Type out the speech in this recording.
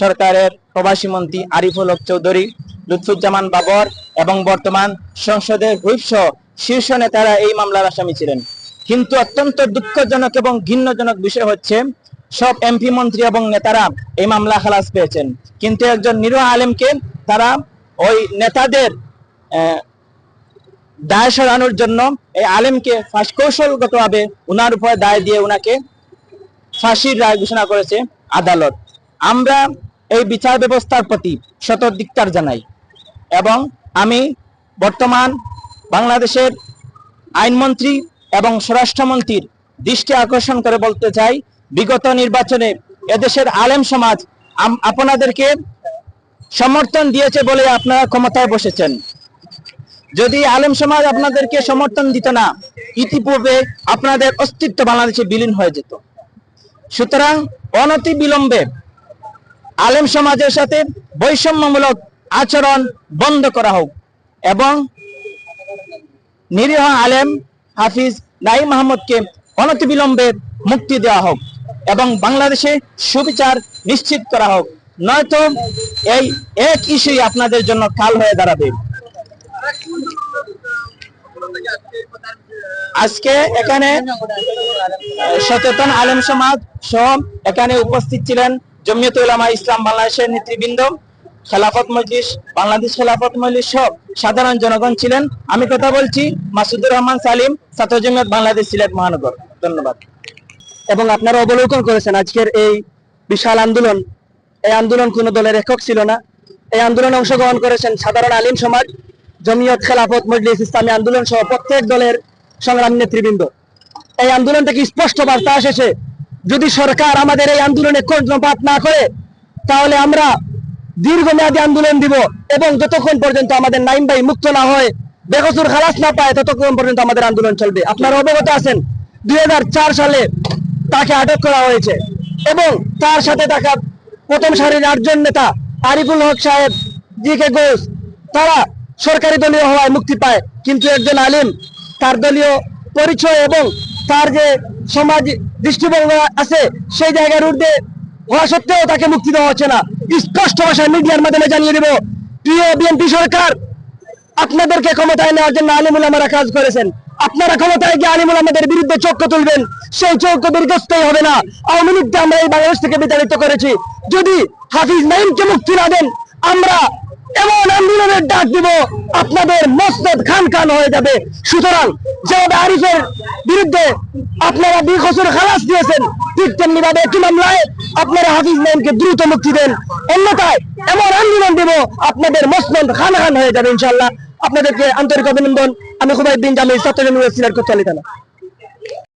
সরকারের প্রবাসী মন্ত্রী আরিফুল হক চৌধুরী, লুৎফুজ্জামান বাবর এবং বর্তমান সংসদের হুইপ সহ শীর্ষ নেতারা এই মামলার আসামি ছিলেন। কিন্তু অত্যন্ত দুঃখজনক এবং ঘৃণ্যজনক বিষয় হচ্ছে সব এমপি মন্ত্রী এবং নেতারা এই মামলা খালাস পেয়েছেন, কিন্তু একজন নিরীহ আলেমকে তারা ওই নেতাদের দায় সরানোর জন্য এই আলেমকে কৌশলগতভাবে উনার উপর দায় দিয়ে উনাকে ফাঁসির রায় ঘোষণা করেছে আদালত। আমরা এই বিচার ব্যবস্থার প্রতি শত ধিক্কার জানাই এবং আমি বর্তমান বাংলাদেশের আইনমন্ত্রী এবং স্বরাষ্ট্রমন্ত্রীর দৃষ্টি আকর্ষণ করে বলতে চাই, বিগত নির্বাচনে এদেশের আলেম সমাজ আপনাদেরকে সমর্থন দিয়েছে বলে আপনারা ক্ষমতায় বসেছেন। যদি আলেম সমাজ আপনাদেরকে সমর্থন দিত না, ইতিপূর্বে আপনাদের অস্তিত্ব বাংলাদেশে বিলীন হয়ে যেত। সুতরাং অনতি বিলম্বে আলেম সমাজের সাথে বৈষম্যমূলক আচরণ বন্ধ করা হোক এবং নিরীহ আলেম হাফিজ নাঈম আহমদকে অনতি বিলম্বে মুক্তি দেওয়া হোক এবং বাংলাদেশে সুবিচার নিশ্চিত করা হোক, নয়তো এই এক ইস্যুই আপনাদের জন্য কাল হয়ে দাঁড়াবে। আজকে এখানে সচেতন আলেম সমাজ সহ এখানে উপস্থিত ছিলেন জমিয়তে উলামা ইসলাম বাংলাদেশের নেতৃবৃন্দ, খেলাফত মজলিস, বাংলাদেশ খেলাফত মজলিস সহ সাধারণ জনগণ ছিলেন। আমি কথা বলছি মাসুদুর রহমান সালিম, ছাত্র জমিয়ত বাংলাদেশ সিলেট মহানগর। ধন্যবাদ। এবং আপনারা অবলোকন করেছেন আজকের এই বিশাল আন্দোলন, এই আন্দোলন কোনো দলের একক ছিল না। এই আন্দোলনে অংশগ্রহণ করেছেন সাধারণ আলিম সমাজ, জমিয়ত, খেলাফত মজলিস, ইসলামী আন্দোলন সহ প্রত্যেক দলের সংগ্রামী নেতৃবৃন্দ। এই আন্দোলন থেকে স্পষ্ট বার্তা এসেছে, যদি সরকার আমাদের এই আন্দোলনে কর্ণপাত না করে তাহলে আমরা দীর্ঘমেয়াদী আন্দোলন দিব এবং যতক্ষণ পর্যন্ত আমাদের নাঈম ভাই মুক্ত না হয়, বেকসুর খালাস না পায়, ততক্ষণ পর্যন্ত আমাদের আন্দোলন চলবে। আপনারা অবগত আছেন 2004 সালে তাকে আটক করা হয়েছে এবং তার সাথে থাকা প্রথম সারির 8 জন নেতা আরিফুল হক সাহেব, জি.কে. ঘোষ, তারা সরকারি দলীয় হওয়ায় মুক্তি পায়, কিন্তু একজন আলিম তার দলীয় পরিচয় এবং তার যে সমাজ দৃষ্টিভঙ্গি আছে সেই জায়গার ঊর্ধ্বে হওয়া সত্ত্বেও তাকে মুক্তি দেওয়া হচ্ছে না। স্পষ্ট ভাষায় মিডিয়ার মাধ্যমে জানিয়ে দেব, প্রিয় বিএনপি সরকার, আপনাদেরকে ক্ষমতায় নেওয়ার জন্য আলিম উলামারা কাজ করেছেন। আপনারা ক্ষমতায় গিয়ে আলিম উলামাদের বিরুদ্ধে চক্ষু তুলবেন, সেই চক্ষু দীর্ঘস্থায়ী হবে না। আওয়ামী লীগকে আমরা এই বাংলাদেশ থেকে বিতাড়িত করেছি। যদি হাফিজ নাঈমকে মুক্তি না দেন, আমরা এমন আন্দোলনের ডাক দিব আপনাদের মসনদ খান খান হয়ে যাবে। সুতরাং যেভাবে আরিফের বিরুদ্ধে আপনারা 20 বছর খালাস দিয়েছেন, ঠিক তেমনি ভাবে একটি মামলায় আপনারা হাফিজ নাঈমকে দ্রুত মুক্তি দেন, অন্যথায় এমন আন্দোলন দিব আপনাদের মসনদ খান খান হয়ে যাবে ইনশাআল্লাহ। আপনাদেরকে আন্তরিক অভিনন্দন। আমি খুবাইব বিন জামিল, ছাত্র জমিয়ত সিলেট কোতোয়ালী থানা।